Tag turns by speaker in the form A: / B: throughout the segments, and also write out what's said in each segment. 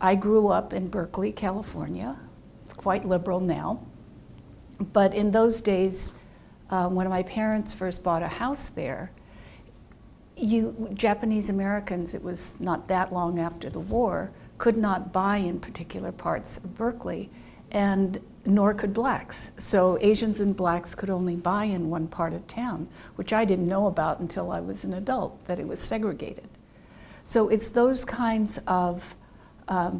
A: I grew up in Berkeley, California. It's quite liberal now. But in those days, when my parents first bought a house there, Japanese Americans, it was not that long after the war, could not buy in particular parts of Berkeley, and nor could blacks. So Asians and blacks could only buy in one part of town, which I didn't know about until I was an adult, that it was segregated. So it's those kinds of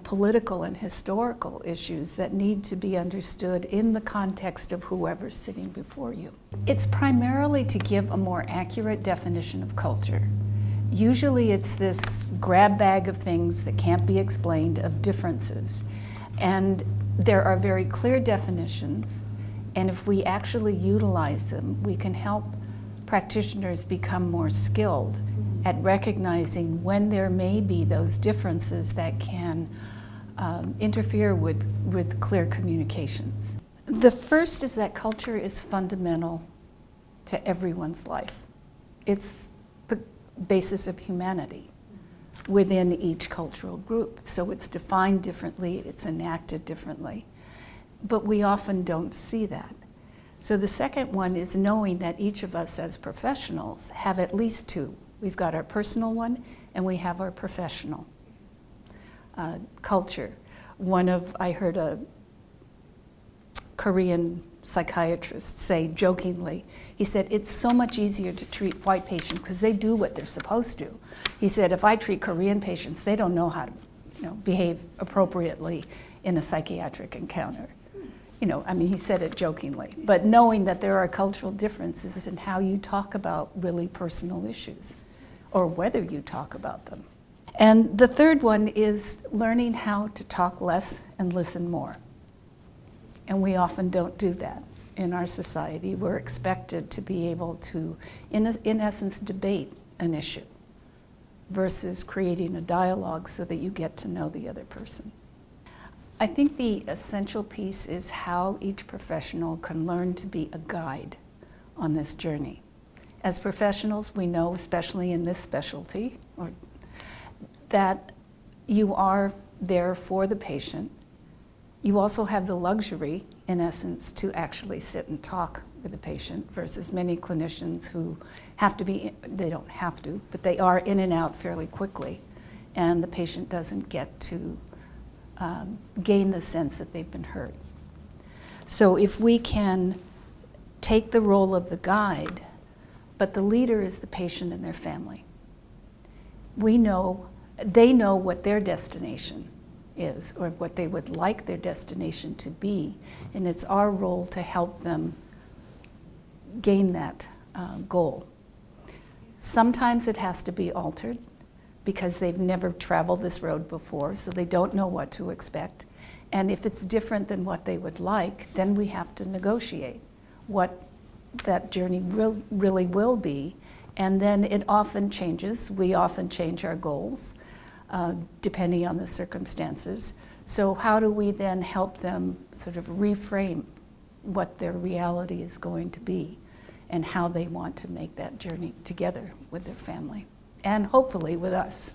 A: political and historical issues that need to be understood in the context of whoever's sitting before you. It's primarily to give a more accurate definition of culture. Usually it's this grab bag of things that can't be explained, of differences. And there are very clear definitions, and if we actually utilize them, we can help practitioners become more skilled at recognizing when there may be those differences that can interfere with clear communications. The first is that culture is fundamental to everyone's life. It's the basis of humanity within each cultural group. So it's defined differently, it's enacted differently, but we often don't see that. So the second one is knowing that each of us as professionals have at least two. We've got our personal one and we have our professional culture. I heard a Korean psychiatrist say jokingly, he said, it's so much easier to treat white patients because they do what they're supposed to. He said, if I treat Korean patients, they don't know how to behave appropriately in a psychiatric encounter. He said it jokingly, but knowing that there are cultural differences in how you talk about really personal issues, or whether you talk about them. And the third one is learning how to talk less and listen more. And we often don't do that in our society. We're expected to be able to, in essence, debate an issue versus creating a dialogue so that you get to know the other person. I think the essential piece is how each professional can learn to be a guide on this journey. As professionals, we know, especially in this specialty, that you are there for the patient. You also have the luxury, in essence, to actually sit and talk with the patient versus many clinicians who have to be, they don't have to, but they are in and out fairly quickly, and the patient doesn't get to gain the sense that they've been heard. So if we can take the role of the guide, but the leader is the patient and their family. They know what their destination is, or what they would like their destination to be, and it's our role to help them gain that goal. Sometimes it has to be altered because they've never traveled this road before, so they don't know what to expect. And if it's different than what they would like, then we have to negotiate what that journey really will be. And then it often changes. We often change our goals depending on the circumstances. So how do we then help them sort of reframe what their reality is going to be and how they want to make that journey together with their family and hopefully with us.